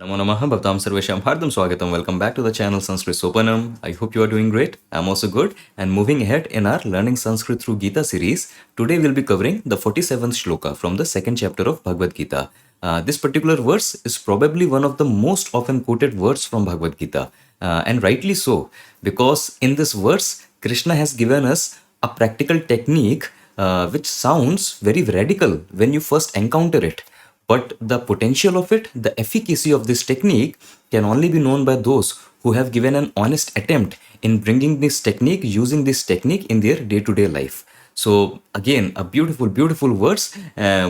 Namo Namaha Bhaktam Sarvesham Hardam Swagatam. Welcome back to the channel Sanskrit Sopanam. I hope you are doing great. I'm also good. And moving ahead in our Learning Sanskrit through Gita series, today we'll be covering the 47th shloka from the second chapter of Bhagavad Gita. This particular verse is probably one of the most often quoted words from Bhagavad Gita. And rightly so, because in this verse, Krishna has given us a practical technique which sounds very radical when you first encounter it. But the potential of it, the efficacy of this technique can only be known by those who have given an honest attempt in bringing using this technique in their day-to-day life. So again, a beautiful, beautiful verse.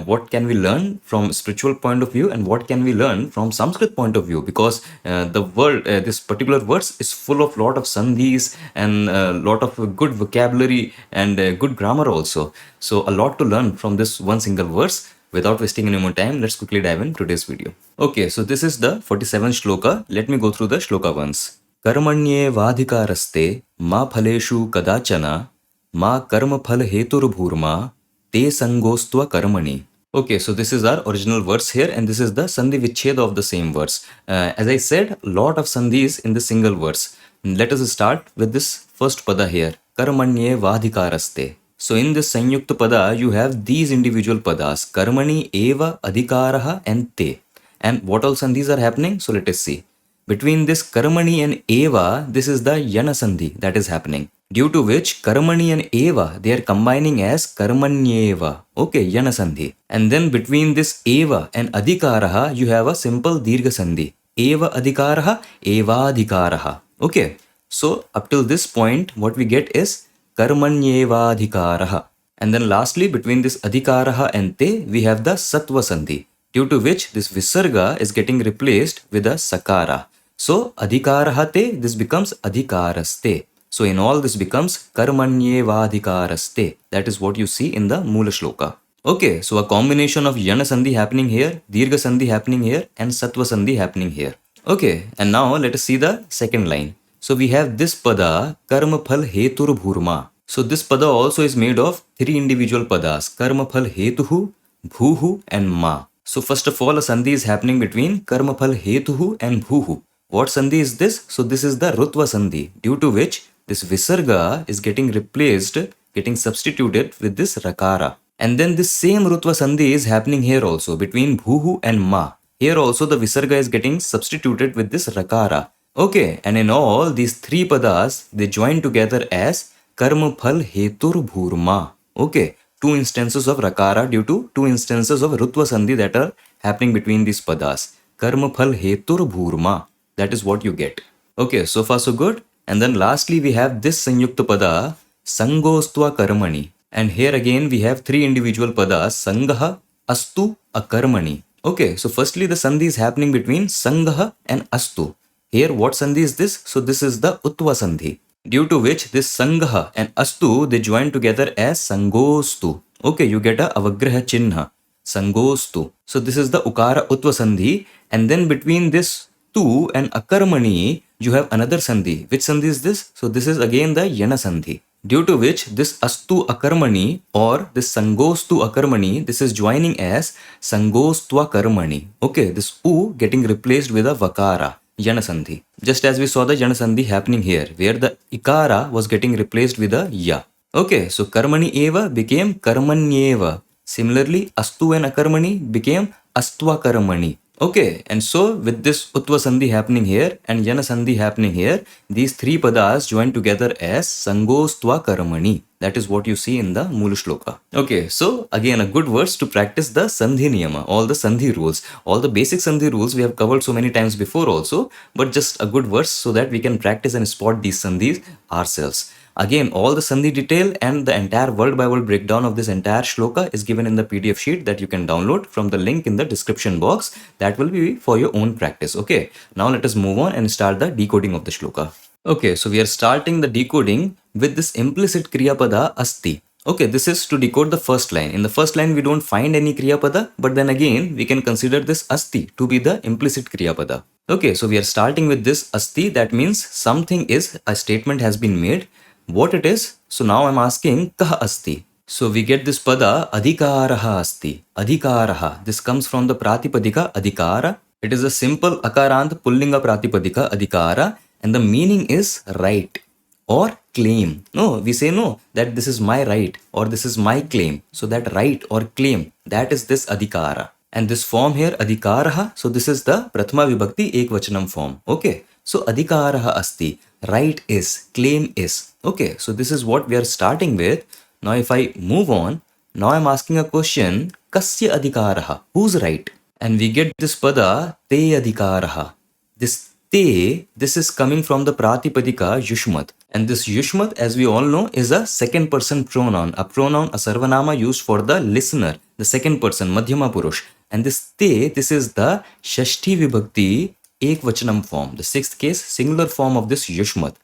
What can we learn from spiritual point of view and what can we learn from Sanskrit point of view? Because this particular verse is full of lot of sandhis and a lot of good vocabulary and good grammar also. So a lot to learn from this one single verse. Without wasting any more time, let's quickly dive in today's video. Okay, so this is the 47th shloka. Let me go through the shloka once. Karmanye vadhikaraste ma phaleshu kadachana ma karma phal hetur bhurma te sangostva karmani. Okay, so this is our original verse here and this is the Sandhi Vicheda of the same verse. As I said, lot of sandhis in the single verse. Let us start with this first pada here. Karmanye vadhikaraste. So in this Sanyukta Pada, you have these individual padas, Karmani, Eva, Adhikaraha and Te. And what all sandhis are happening? So let us see. Between this Karmani and Eva, this is the Yana Sandhi that is happening. Due to which Karmani and Eva, they are combining as Karmanyeva. Okay, Yana Sandhi. And then between this Eva and Adhikaraha, you have a simple Dirgha Sandhi. Eva Adhikaraha, Eva Adhikaraha. Okay. So up till this point, what we get is Karmanyevadhikaraha. And then lastly, between this Adhikaraha and Te, we have the Sattva Sandhi, due to which this Visarga is getting replaced with a Sakara. So Adhikaraha Te, this becomes Adhikaraste. So in all, this becomes Karmanyevadhikaraste. That is what you see in the Mula Shloka. Okay, so a combination of Yana Sandhi happening here, Dirgha Sandhi happening here, and Sattva Sandhi happening here. Okay, and now let us see the second line. So we have this pada, karma phal hetur bhurma. So this pada also is made of three individual padas, karma phal hetuhu, bhuhu and ma. So first of all, a sandhi is happening between karma phal hetuhu and bhuhu. What sandhi is this? So this is the rutva sandhi, due to which this visarga is getting replaced, getting substituted with this rakara. And then this same rutva sandhi is happening here also between bhuhu and ma. Here also the visarga is getting substituted with this rakara. Okay, and in all these three padas, they join together as karma phal hetur bhurma. Okay, two instances of rakara due to two instances of rutva sandhi that are happening between these padas. Karma phal hetur bhurma. That is what you get. Okay, so far so good. And then lastly, we have this sanyukta pada, sangostva karmani. And here again, we have three individual padas, sangaha, astu, akarmani. Okay, so firstly, the sandhi is happening between sangaha and astu. Here, what sandhi is this? So this is the Utva Sandhi, due to which this Sangaha and Astu, they join together as Sangostu. Okay, you get a Avagraha Chinha, Sangostu. So this is the Ukara Utva Sandhi, and then between this Tu and Akarmani, you have another Sandhi. Which Sandhi is this? So this is again the Yana Sandhi, due to which this Astu Akarmani or this Sangostu Akarmani, this is joining as Sangostwa Karmani. Okay, this U getting replaced with a Vakara. Yana Sandhi. Just as we saw the Yana Sandhi happening here, where the Ikara was getting replaced with a Ya. Okay, so Karmani Eva became Karmanyeva. Similarly, Astu and Akarmani became Astva Karmani. Okay, and so with this Utva Sandhi happening here and Yana Sandhi happening here, these three padas join together as Sangostva Karmani. That is what you see in the Mula Shloka. Okay, so again a good verse to practice the Sandhi Niyama, all the Sandhi rules. All the basic Sandhi rules we have covered so many times before also, but just a good verse so that we can practice and spot these Sandhis ourselves. Again, all the Sandhi detail and the entire word by word breakdown of this entire shloka is given in the PDF sheet that you can download from the link in the description box. That will be for your own practice. Okay, now let us move on and start the decoding of the shloka. Okay, so we are starting the decoding with this implicit Kriya Pada Asti. Okay, this is to decode the first line. In the first line, we don't find any Kriya Pada, but then again, we can consider this Asti to be the implicit Kriya Pada. Okay, so we are starting with this Asti. That means something is, a statement has been made. What it is? So now I'm asking Kaha Asti. So we get this pada Adhikaraha Asti. Adhikaraha. This comes from the Pratipadika Adhikara It is a simple akarant pullinga pratipadika adhikara, and the meaning is right or claim. No, we say no, that this is my right or this is my claim. So that right or claim, that is this adhikara. And this form here, adhikaraha, so this is the prathama vibhakti ekvachanam form. Okay, so adhikaraha asti, right is, claim is. Okay, so this is what we are starting with. Now if I move on, now I'm asking a question, kasya adhikaraha, who's right? And we get this pada, te adhikaraha. This te, this is coming from the pratipadika yushmat. And this yushmat, as we all know, is a second person pronoun, a sarvanama used for the listener, the second person, madhyama purush. And this te, this is the shashti vibhakti ekvachanam form, the sixth case singular form of this yushmat.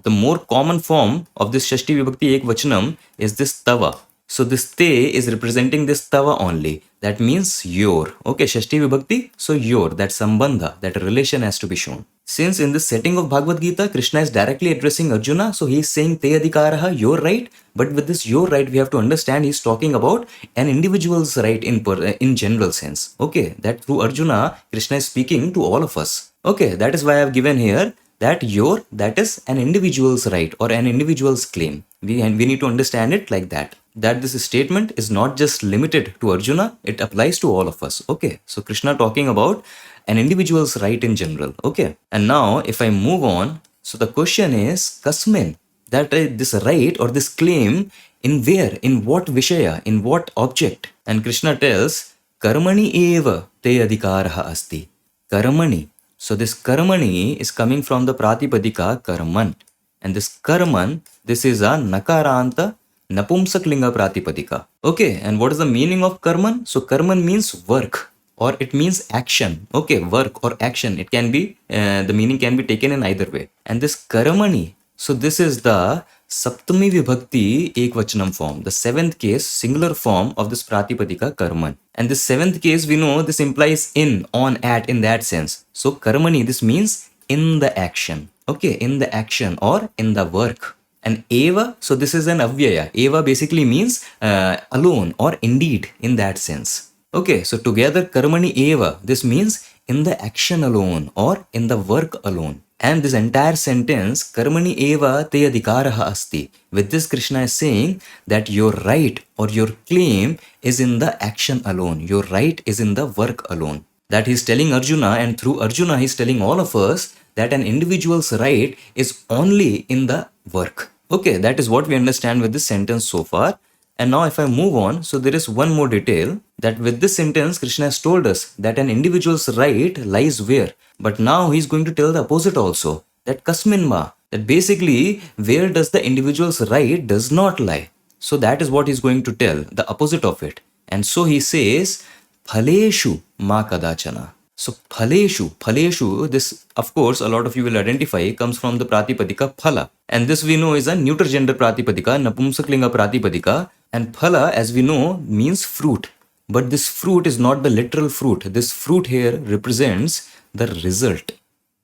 The more common form of this shashti vibhakti ekvachanam is this tava. So this te is representing this tava only. That means your. Okay, shashti vibhakti, so your, that sambandha, that relation has to be shown. Since in this setting of Bhagavad Gita, Krishna is directly addressing Arjuna, so he is saying te adhikaraha, your right. But with this your right, we have to understand he is talking about an individual's right in general sense. Okay, that through Arjuna, Krishna is speaking to all of us. Okay, that is why I have given here that your, that is an individual's right or an individual's claim. We need to understand it like that. That this statement is not just limited to Arjuna, it applies to all of us. Okay, so Krishna talking about an individual's right in general. Okay, and now if I move on, so the question is kasmin, that this right or this claim in where, in what vishaya, in what object. And Krishna tells karmani eva te adhikaraha asti. Karmani. So this karmani is coming from the pratipadika karman. And this karman, this is a nakaranta napumsaklinga pratipadika. Okay, and what is the meaning of karman? So karman means work or it means action. Okay, work or action. It can be, the meaning can be taken in either way. And this karamani, so this is the saptami vibhakti ekvachanam form, the seventh case singular form of this pratipadika karman. And this seventh case, we know this implies in, on, at, in that sense. So karmani, this means in the action. Okay, in the action or in the work. And eva, so this is an avyaya. Eva basically means alone or indeed in that sense. Okay, so together karmani eva, this means in the action alone or in the work alone. And this entire sentence, karmani eva te adhikaraha asti. With this, Krishna is saying that your right or your claim is in the action alone. Your right is in the work alone. That he's telling Arjuna, and through Arjuna he's telling all of us that an individual's right is only in the work. Okay, that is what we understand with this sentence so far. And now if I move on, so there is one more detail that with this sentence, Krishna has told us that an individual's right lies where. But now he's going to tell the opposite also, that kasmin ma, that basically where does the individual's right does not lie. So that is what he's going to tell, the opposite of it. And so he says, phaleshu ma kadachana. So phaleshu, this of course a lot of you will identify comes from the pratipadika phala. And this we know is a neuter gender pratipadika, napumsaklinga pratipadika. And phala, as we know, means fruit. But this fruit is not the literal fruit. This fruit here represents the result.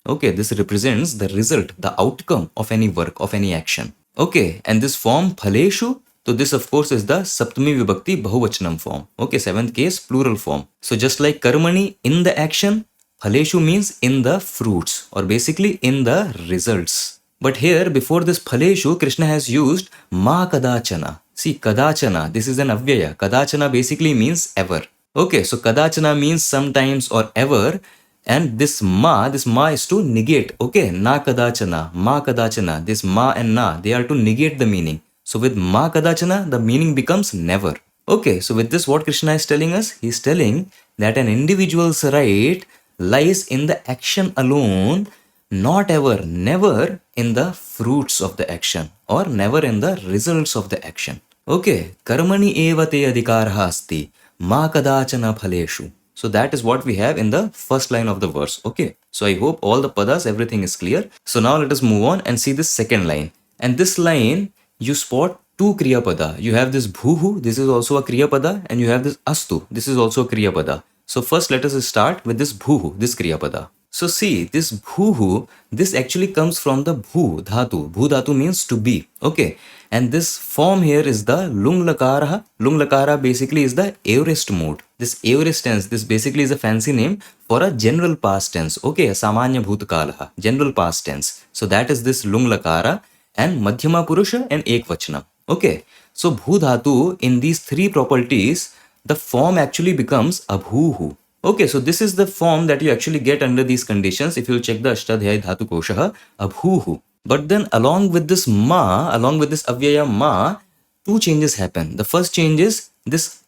Okay, this represents the result, the outcome of any work, of any action. Okay, and this form phaleshu, so this of course is the saptami vibhakti bahuvachanam form. Okay, seventh case plural form. So just like karmani in the action, phaleshu means in the fruits or basically in the results. But here before this phaleshu, Krishna has used ma kadachana. See, kadachana, this is an avyaya. Kadachana basically means ever. Okay, so kadachana means sometimes or ever. And this ma is to negate. Okay, na kadachana, ma kadachana. This ma and na, they are to negate the meaning. So with ma kadachana, the meaning becomes never. Okay, so with this what Krishna is telling us? He is telling that an individual's right lies in the action alone, not ever, never in the fruits of the action or never in the results of the action. Okay, karmani eva te adhikaraha asti, ma kadachana phaleshu. So that is what we have in the first line of the verse. Okay, so I hope all the padas, everything is clear. So now let us move on and see this second line. And this line, you spot two kriya pada. You have this bhuhu, this is also a kriya pada, and you have this astu, this is also a kriya pada. So first let us start with this bhuhu, this kriya pada. So see, this bhuhu, this actually comes from the bhu dhatu. Bhu dhatu means to be. Okay, And this form here is the lung lakara. Lung lakara basically is the aorist mode. This aorist tense, this basically is a fancy name for a general past tense. Okay, samanya bhutkalaha, general past tense. So that is this lung lakara and madhyama purusha and ekvachana. Okay, so bhu dhatu, in these three properties, the form actually becomes abhuhu. Okay, so this is the form that you actually get under these conditions. If you check the Ashtadhyayi dhatu koshaha, abhuhu. But then along with this ma, along with this avyaya ma, two changes happen. The first change is this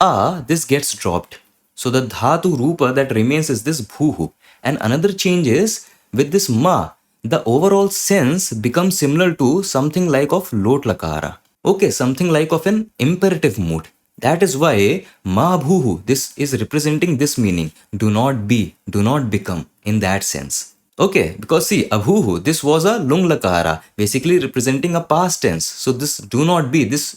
this gets dropped. So the dhatu rupa that remains is this bhuhu. And another change is with this ma, the overall sense becomes similar to something like of lot lakara. Okay, something like of an imperative mood. That is why ma bhuhu, this is representing this meaning. Do not be, do not become, in that sense. Okay, because see, abhuhu, this was a lung lakara, basically representing a past tense. So this do not be, this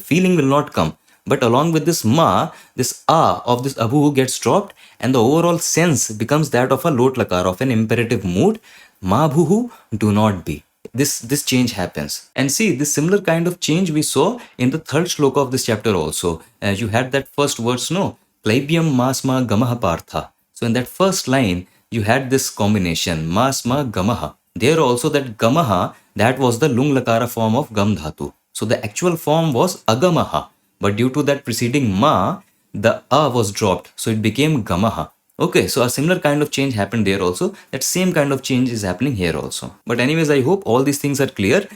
feeling will not come. But along with this ma, this of this abhuhu gets dropped and the overall sense becomes that of a lot lakara, of an imperative mood. Ma bhuhu, do not be. This change happens. And see, this similar kind of change we saw in the third shloka of this chapter also. You had that first verse, no? Klaibyam masma gamaha partha. So in that first line, you had this combination, masma gamaha. There also that gamaha, that was the lung lakara form of gam dhatu. So the actual form was agamaha. But due to that preceding ma, the was dropped. So it became gamaha. Okay, so a similar kind of change happened there also. That same kind of change is happening here also. But anyways, I hope all these things are clear.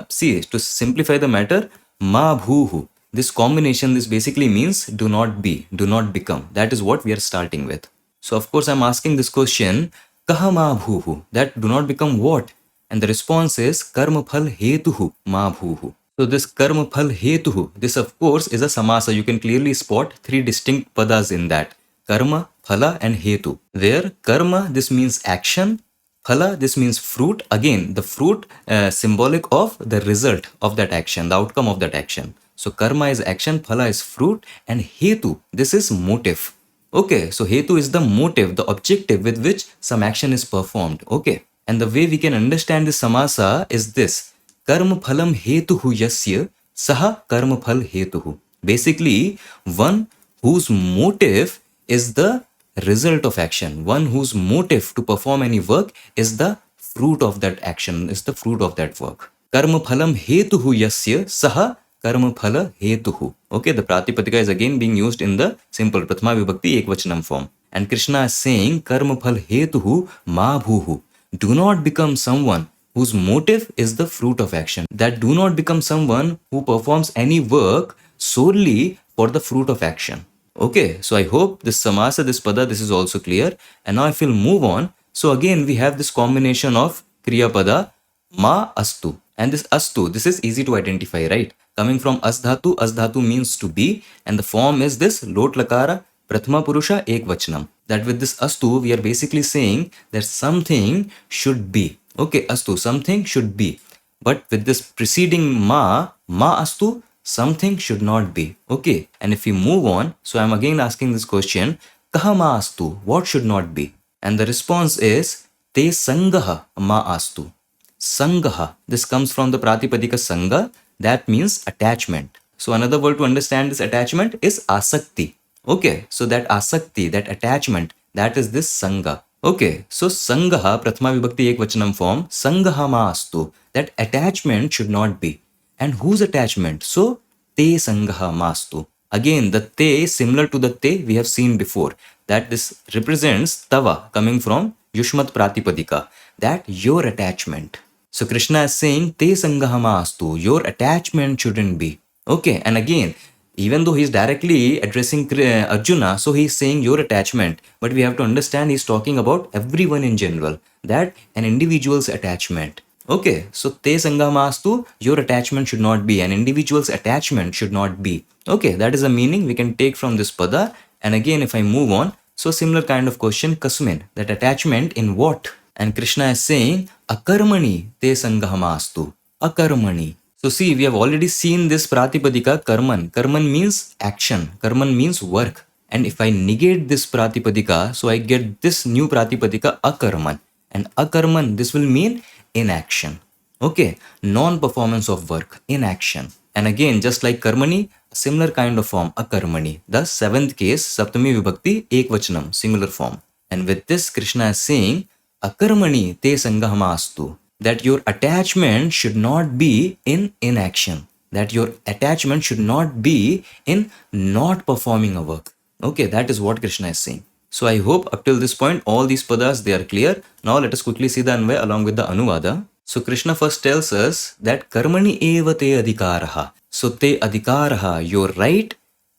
See, to simplify the matter, ma bhuhu. This combination, this basically means do not be, do not become. That is what we are starting with. So of course, I'm asking this question, kaha ma bhuhu? That do not become what? And the response is karma phal hetuhu ma bhuhu. So this karma phal hetuhu, this of course is a samasa. You can clearly spot three distinct padas in that. Karma, phala and hetu. Where karma, this means action. Phala, this means fruit. Again, the fruit symbolic of the result of that action, the outcome of that action. So karma is action, phala is fruit, and hetu, this is motive. Okay, so hetu is the motive, the objective with which some action is performed. Okay, and the way we can understand this samasa is this. Karma phalam hetuhu yasya saha karma phal hetuhu. Basically, one whose motive is the result of action. One whose motive to perform any work is the fruit of that action, is the fruit of that work. Karma phalam hetuhu yasya saha karma phala hetuhu. Okay, the pratipadika is again being used in the simple prathama vibhakti ekvachanam form. And Krishna is saying karma phal hetuhu ma bhuhu. Do not become someone whose motive is the fruit of action. That do not become someone who performs any work solely for the fruit of action. Okay, so I hope this samasa, this pada, this is also clear. And now if we'll move on, so again we have this combination of kriya pada, ma astu. And this astu, this is easy to identify, right? Coming from asdhatu means to be, and the form is this lot lakara, prathama purusha ekvachanam. That with this astu, we are basically saying that something should be. Okay, astu, something should be. But with this preceding ma astu, something should not be. Okay, and if we move on, so I'm again asking this question, kaha ma astu, what should not be? And the response is, te sangaha ma astu. Sangaha, this comes from the pratipadika sanga, that means attachment. So another word to understand this attachment is asakti. Okay, so that asakti, that attachment, that is this sanga. Okay, so sangaha, prathama vibhakti ekvachanam form, sangaha ma astu, that attachment should not be. And whose attachment? So, te sangaha mastu. Again, the te is similar to the te we have seen before. That this represents tava, coming from yushmat pratipadika. That your attachment. So Krishna is saying, te sangaha mastu. Your attachment shouldn't be. Okay, and again, even though he is directly addressing Arjuna, so he is saying your attachment. But we have to understand he is talking about everyone in general. That an individual's attachment. Okay, so te sangamastu, your attachment should not be, an individual's attachment should not be. Okay, that is a meaning we can take from this pada. And again, if I move on, so similar kind of question, kasmin, that attachment in what? And Krishna is saying, akarmani te sangamastu, akarmani. So see, we have already seen this pratipadika karman. Karman means action, karman means work. And if I negate this pratipadika, so I get this new pratipadika akarman. And akarman, this will mean inaction. Okay, non-performance of work, inaction. And again, just like karmani, a similar kind of form, akarmani. The seventh case, saptami vibhakti, ekvachanam, singular form. And with this, Krishna is saying, akarmani te sangahamastu, that your attachment should not be in inaction, that your attachment should not be in not performing a work. Okay, that is what Krishna is saying. So I hope up till this point, all these padas, they are clear. Now let us quickly see the Anvaya along with the Anuvada. So Krishna first tells us that karmani eva te adhikaraha. So te adhikaraha, your right,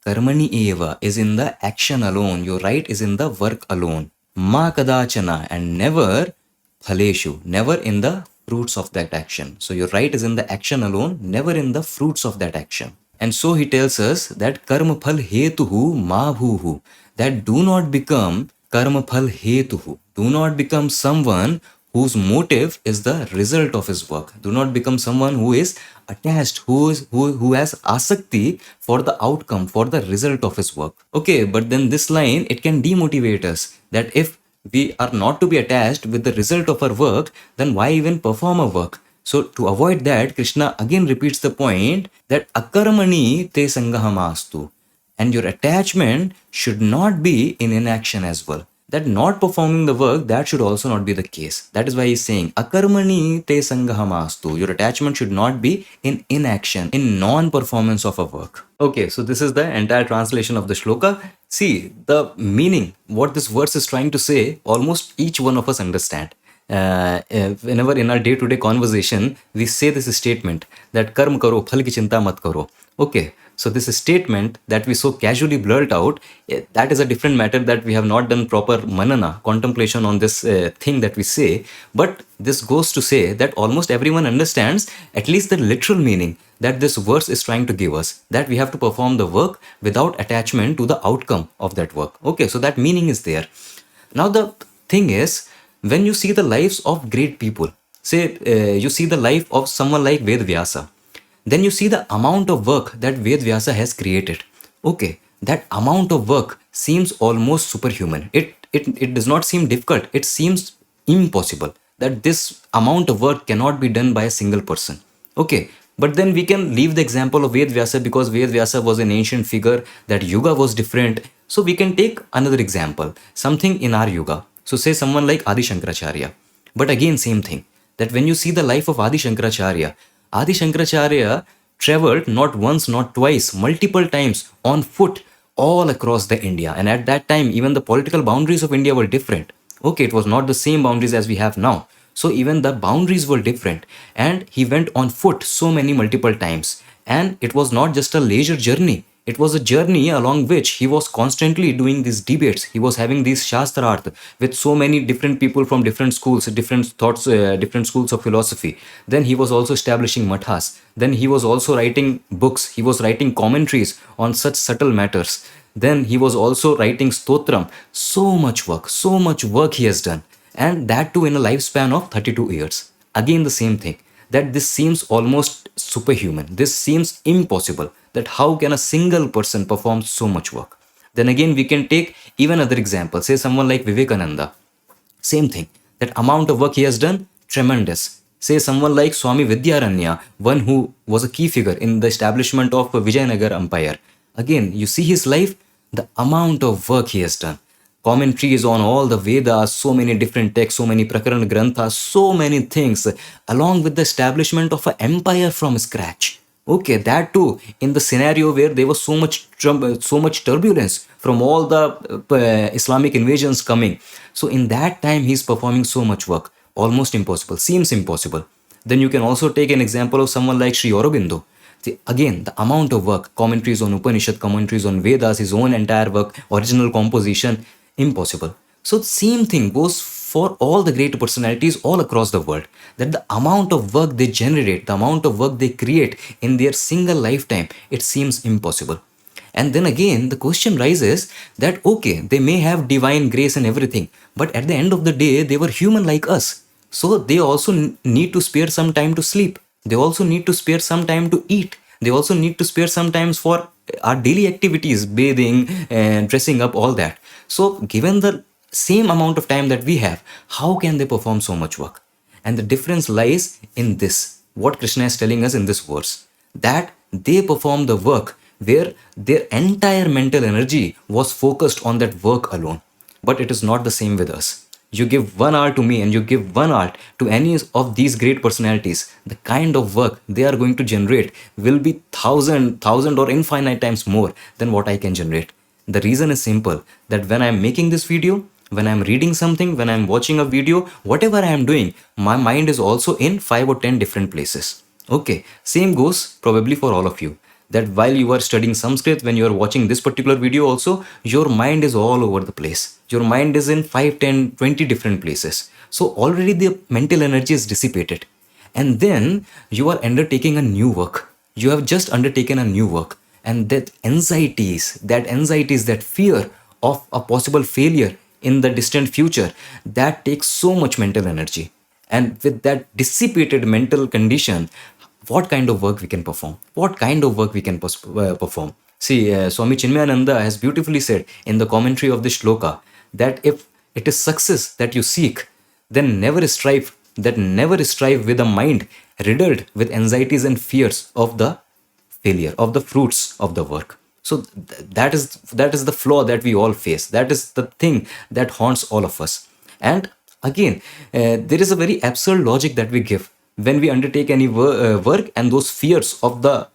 karmani eva is in the action alone. Your right is in the work alone. Ma kadachana, and never phaleshu, never in the fruits of that action. So your right is in the action alone, never in the fruits of that action. And so he tells us that karma phal hetuhu ma bhuhu, that do not become karma phal hetuhu. Do not become someone whose motive is the result of his work. Do not become someone who is attached, who has asakti for the outcome, for the result of his work. Okay, but then this line, it can demotivate us, that if we are not to be attached with the result of our work, then why even perform a work? So to avoid that, Krishna again repeats the point that akarmani te sangahamastu, and your attachment should not be in inaction as well. That not performing the work, that should also not be the case. That is why he's saying akarmani te sangahamastu. Your attachment should not be in inaction, in non-performance of a work. Okay, so this is the entire translation of the shloka. See, the meaning, what this verse is trying to say, almost each one of us understand. Whenever in our day-to-day conversation, we say this statement that karma karo, phal ki chinta mat karo. Okay, so this statement that we so casually blurt out, that is a different matter, that we have not done proper manana, contemplation on this thing that we say. But this goes to say that almost everyone understands at least the literal meaning that this verse is trying to give us, that we have to perform the work without attachment to the outcome of that work. Okay, so that meaning is there. Now the thing is, when you see the lives of great people, say you see the life of someone like Ved Vyasa, then you see the amount of work that Ved Vyasa has created. Okay, that amount of work seems almost superhuman. It does not seem difficult. It seems impossible that this amount of work cannot be done by a single person. Okay, but then we can leave the example of Ved Vyasa, because Ved Vyasa was an ancient figure, that yuga was different. So we can take another example, something in our yuga. So say someone like Adi Shankaracharya. But again, same thing, that when you see the life of Adi Shankaracharya traveled not once, not twice, multiple times on foot all across the India. And at that time, even the political boundaries of India were different. Okay, it was not the same boundaries as we have now. So even the boundaries were different. And he went on foot so many multiple times. And it was not just a leisure journey. It was a journey along which he was constantly doing these debates. He was having these shastrarth with so many different people from different schools, different thoughts, different schools of philosophy. Then he was also establishing mathas. Then he was also writing books. He was writing commentaries on such subtle matters. Then he was also writing stotram. So much work he has done. And that too in a lifespan of 32 years. Again, the same thing, that this seems almost superhuman. This seems impossible, that how can a single person perform so much work? Then again, we can take even other examples. Say someone like Vivekananda. Same thing, that amount of work he has done, tremendous. Say someone like Swami Vidyaranya, one who was a key figure in the establishment of Vijayanagar Empire. Again, you see his life, the amount of work he has done. Commentaries on all the Vedas, so many different texts, so many Prakarana Granthas, so many things, along with the establishment of an empire from scratch. Okay, that too in the scenario where there was so much turbulence from all the Islamic invasions coming. So in that time, he's performing so much work. Almost impossible, seems impossible. Then you can also take an example of someone like Sri Aurobindo. Again, the amount of work, commentaries on Upanishad, commentaries on Vedas, his own entire work, original composition, impossible. So same thing goes for all the great personalities all across the world, that the amount of work they generate, the amount of work they create in their single lifetime, it seems impossible. And then again, the question rises that, okay, they may have divine grace and everything, but at the end of the day, they were human like us. So they also need to spare some time to sleep. They also need to spare some time to eat. They also need to spare some time for our daily activities, bathing and dressing up, all that. So given the same amount of time that we have, how can they perform so much work? And the difference lies in this, what Krishna is telling us in this verse, that they perform the work where their entire mental energy was focused on that work alone. But it is not the same with us. You give 1 hour to me and you give 1 hour to any of these great personalities, the kind of work they are going to generate will be thousand or infinite times more than what I can generate. The reason is simple, that when I'm making this video, when I'm reading something, when I'm watching a video, whatever I am doing, my mind is also in 5 or 10 different places. Okay, same goes probably for all of you. That while you are studying Sanskrit, when you are watching this particular video also, your mind is all over the place. Your mind is in 5, 10, 20 different places. So already the mental energy is dissipated. And then you are undertaking a new work. You have just undertaken a new work. And that anxieties, that fear of a possible failure in the distant future, that takes so much mental energy. And with that dissipated mental condition, what kind of work we can perform? What kind of work we can perform? See, Swami Chinmayananda has beautifully said in the commentary of the shloka that if it is success that you seek, then never strive with a mind riddled with anxieties and fears of the failure, of the fruits of the work. So that is the flaw that we all face. That is the thing that haunts all of us. And again, there is a very absurd logic that we give when we undertake any work, and those fears of the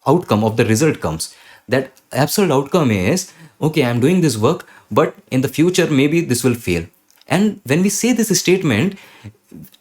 outcome of the result comes. That absurd outcome is, okay, I'm doing this work, but in the future maybe this will fail. And when we say this statement,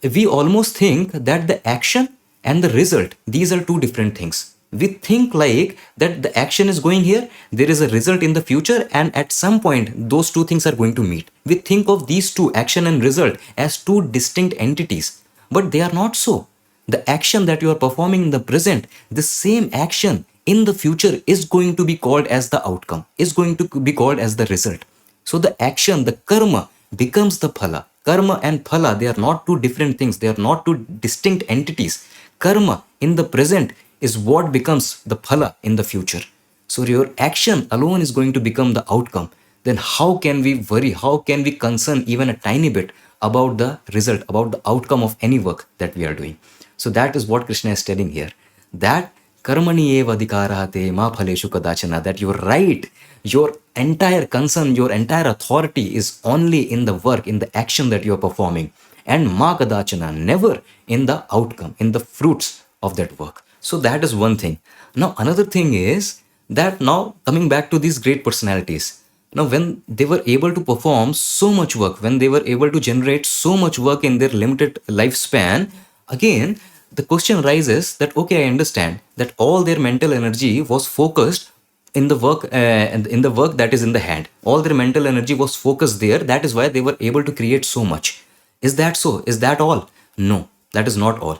we almost think that the action and the result, these are two different things. We think like that the action is going here, there is a result in the future, and at some point those two things are going to meet. We think of these two, action and result, as two distinct entities, but they are not so. The action that you are performing in the present, the same action in the future is going to be called as the outcome, is going to be called as the result. So the action, the karma, becomes the phala. Karma and phala, they are not two different things, they are not two distinct entities. Karma in the present is what becomes the phala in the future. So your action alone is going to become the outcome. Then how can we worry, how can we concern even a tiny bit about the result, about the outcome of any work that we are doing? So that is what Krishna is telling here. That karmani eva adhikarahate ma phaleshu kadachana, that you're right. Your entire concern, your entire authority is only in the work, in the action that you're performing. And ma kadachana, never in the outcome, in the fruits of that work. So that is one thing. Now another thing is that, now coming back to these great personalities, now when they were able to perform so much work, when they were able to generate so much work in their limited lifespan, again the question rises that, okay, I understand that all their mental energy was focused in the work, in the work that is in the hand. All their mental energy was focused there. That is why they were able to create so much. Is that so? Is that all? No, that is not all.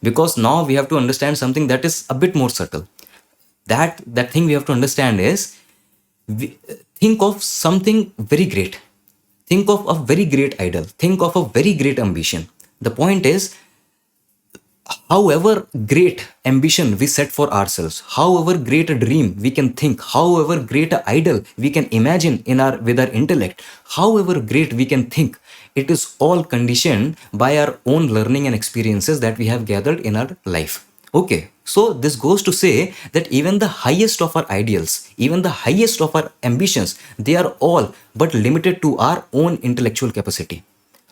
Because now we have to understand something that is a bit more subtle. That thing we have to understand is, think of something very great. Think of a very great idol. Think of a very great ambition. The point is, however great ambition we set for ourselves, however great a dream we can think, however great an idol we can imagine with our intellect, however great we can think, it is all conditioned by our own learning and experiences that we have gathered in our life. Okay, so this goes to say that even the highest of our ideals, even the highest of our ambitions, they are all but limited to our own intellectual capacity.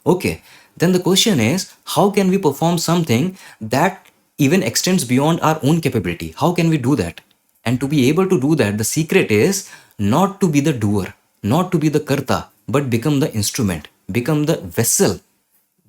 Okay, then the question is, how can we perform something that even extends beyond our own capability? How can we do that? And to be able to do that, the secret is not to be the doer, not to be the karta, but become the instrument, become the vessel,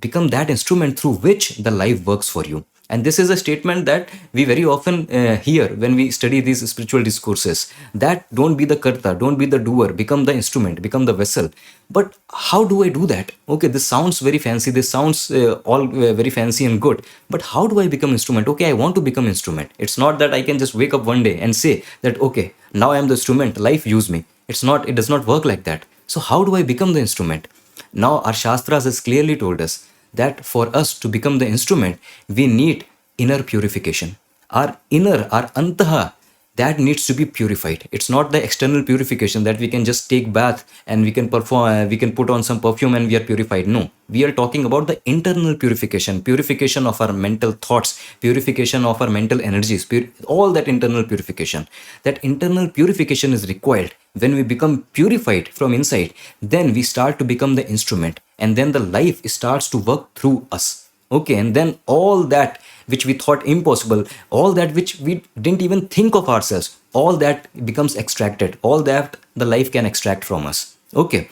become that instrument through which the life works for you. And this is a statement that we very often hear when we study these spiritual discourses, that don't be the karta, don't be the doer, become the instrument, become the vessel. But how do I do that? Okay, this sounds very fancy, this sounds all very fancy and good, but how do I become instrument? Okay, I want to become instrument. It's not that I can just wake up one day and say that, okay, now I am the instrument, life use me. It does not work like that. So how do I become the instrument? Now our Shastras has clearly told us that for us to become the instrument, we need inner purification. Our inner, our antaha, that needs to be purified. It's not the external purification that we can just take bath and we can perform, we can put on some perfume and we are purified. No, we are talking about the internal purification, purification of our mental thoughts, purification of our mental energies, all that internal purification. That internal purification is required. When we become purified from inside, then we start to become the instrument, and then the life starts to work through us. Okay, and then all that which we thought impossible, all that which we didn't even think of ourselves, all that becomes extracted, all that the life can extract from us. Okay,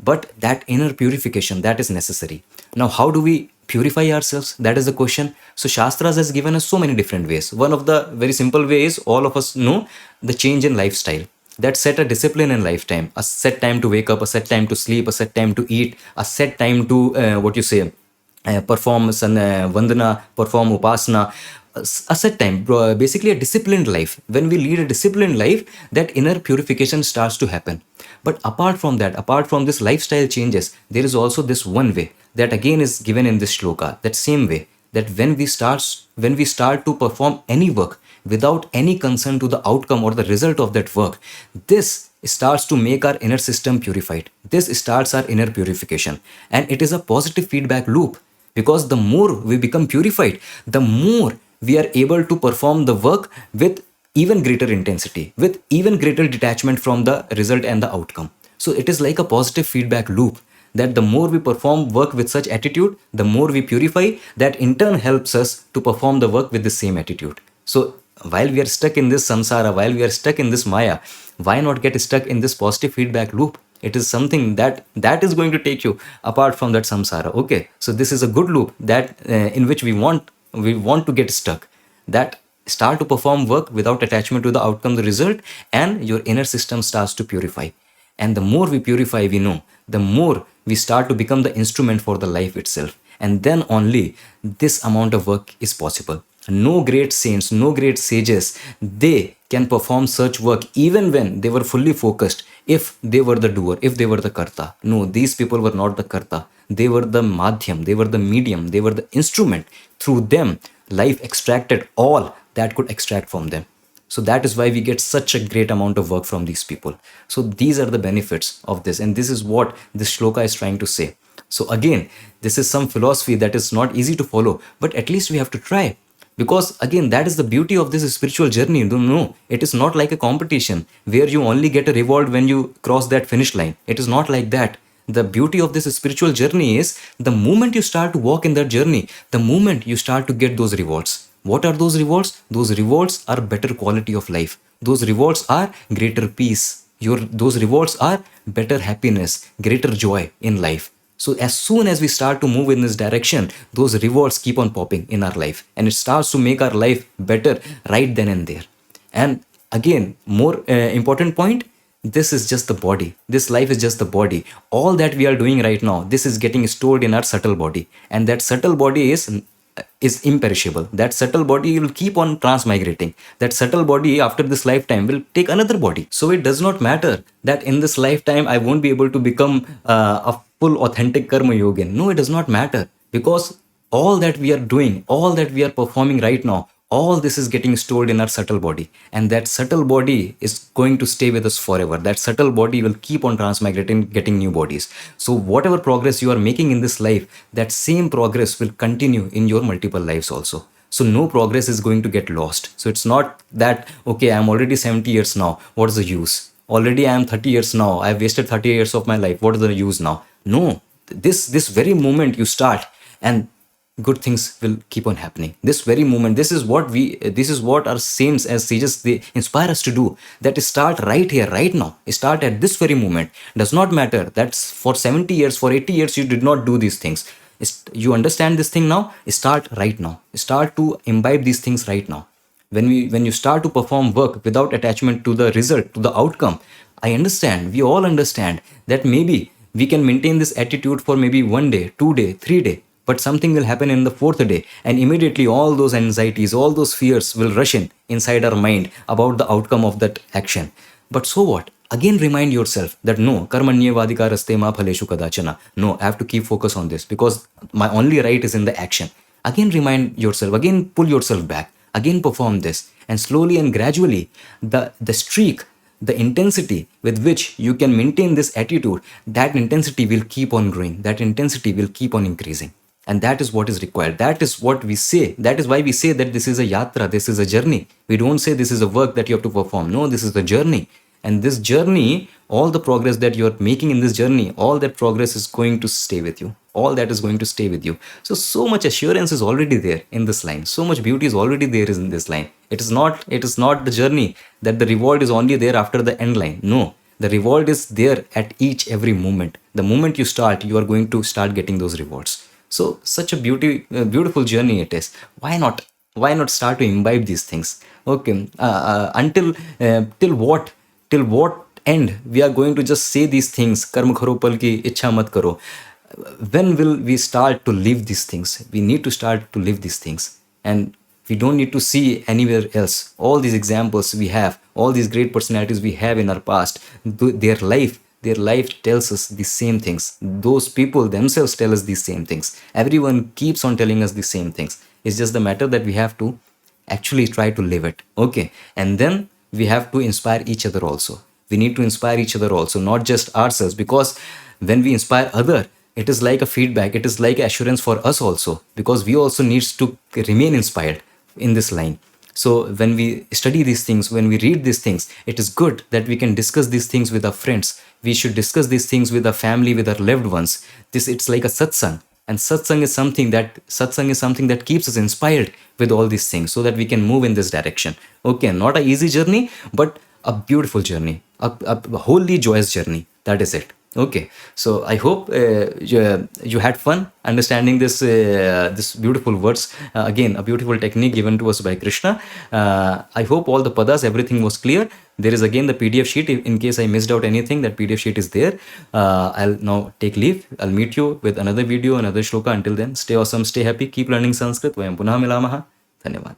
but that inner purification, that is necessary. Now, how do we purify ourselves? That is the question. So Shastras has given us so many different ways. One of the very simple ways, all of us know, the change in lifestyle. That set a discipline in lifetime, a set time to wake up, a set time to sleep, a set time to eat, a set time to perform vandana, perform upasana, a set time, basically a disciplined life. When we lead a disciplined life, that inner purification starts to happen. But apart from that, apart from this lifestyle changes, there is also this one way that again is given in this shloka, that same way, that when we start to perform any work without any concern to the outcome or the result of that work, this starts to make our inner system purified. This starts our inner purification, and it is a positive feedback loop, because the more we become purified, the more we are able to perform the work with even greater intensity, with even greater detachment from the result and the outcome. So it is like a positive feedback loop, that the more we perform work with such attitude, the more we purify, that in turn helps us to perform the work with the same attitude. So while we are stuck in this samsara, while we are stuck in this maya, why not get stuck in this positive feedback loop? It is something that is going to take you apart from that samsara. Okay, so this is a good loop that in which we want to get stuck, that start to perform work without attachment to the outcome, the result, and your inner system starts to purify. And the more we purify, we know, the more we start to become the instrument for the life itself. And then only this amount of work is possible. No great saints, no great sages, they can perform such work even when they were fully focused, if they were the doer, if they were the karta. No, these people were not the karta. They were the madhyam, they were the medium, they were the instrument. Through them, life extracted all that could extract from them. So that is why we get such a great amount of work from these people. So these are the benefits of this, and this is what this shloka is trying to say. So again, this is some philosophy that is not easy to follow, but at least we have to try. Because again, that is the beauty of this spiritual journey. No, it is not like a competition where you only get a reward when you cross that finish line. It is not like that. The beauty of this spiritual journey is the moment you start to walk in that journey, the moment you start to get those rewards. What are those rewards? Those rewards are better quality of life. Those rewards are greater peace. Those rewards are better happiness, greater joy in life. So as soon as we start to move in this direction, those rewards keep on popping in our life, and it starts to make our life better right then and there. And again, more important point, this is just the body. This life is just the body. All that we are doing right now, this is getting stored in our subtle body, and that subtle body is imperishable. That subtle body will keep on transmigrating. That subtle body after this lifetime will take another body. So it does not matter that in this lifetime I won't be able to become a full authentic karma yogin. No, it does not matter, because all that we are doing, all that we are performing right now, all this is getting stored in our subtle body, and that subtle body is going to stay with us forever. That subtle body will keep on transmigrating, getting new bodies. So whatever progress you are making in this life, that same progress will continue in your multiple lives also. So no progress is going to get lost. So it's not that, okay, I'm already 70 years now, what's the use? Already I am 30 years now, I've wasted 30 years of my life, what is the use now? No, this very moment you start, and good things will keep on happening. This very moment, this is what our saints as sages, they inspire us to do. That is, start right here, right now. Start at this very moment. Does not matter that's for 70 years, for 80 years you did not do these things. You understand this thing now? Start right now. Start to imbibe these things right now. When you start to perform work without attachment to the result, to the outcome, I understand, we all understand that maybe we can maintain this attitude for maybe 1 day, 2 day, 3 day, but something will happen in the 4th day, and immediately all those anxieties, all those fears will rush in inside our mind about the outcome of that action. But so what? Again, remind yourself that no, karmanyevadikaraste ma phaleshu kadachana. No, I have to keep focus on this, because my only right is in the action. Again, remind yourself, again, pull yourself back. again perform this. And slowly and gradually, the streak, the intensity with which you can maintain this attitude, that intensity will keep on growing, that intensity will keep on increasing. And that is what is required. That is what we say. That is why we say that this is a yatra, this is a journey. We don't say this is a work that you have to perform. No, this is a journey. And this journey, all the progress that you're making in this journey, all that progress is going to stay with you. All that is going to stay with you. So much assurance is already there in this line. So much beauty is already there in this line. It is not the journey that the reward is only there after the end line. No, the reward is there at each every moment. The moment you start, you are going to start getting those rewards. So such a beautiful journey it is. Why not start to imbibe these things? Okay, until till what end we are going to just say these things? Karma karo pal ki ichha mat karo. When will we start to live these things? We need to start to live these things, and we don't need to see anywhere else. All these examples we have, all these great personalities we have in our past, their life tells us the same things. Those people themselves tell us the same things. Everyone keeps on telling us the same things. It's just the matter that we have to actually try to live it. Okay, and then we have to inspire each other also. We need to inspire each other also, not just ourselves, because when we inspire other, it is like a feedback, it is like assurance for us also, because we also needs to remain inspired in this line. So when we study these things, when we read these things, it is good that we can discuss these things with our friends. We should discuss these things with our family, with our loved ones. It's like a satsang. And satsang is something that keeps us inspired with all these things, so that we can move in this direction. Okay, not an easy journey, but a beautiful journey, a wholly joyous journey. That is it. Okay, so I hope you had fun understanding this beautiful words. Again, a beautiful technique given to us by Krishna. I hope all the padas, everything was clear. There is again the PDF sheet. In case I missed out anything, that PDF sheet is there. I'll now take leave. I'll meet you with another video, another shloka. Until then, stay awesome, stay happy, keep learning Sanskrit. Vayam punah milamaha. Dhanyavad.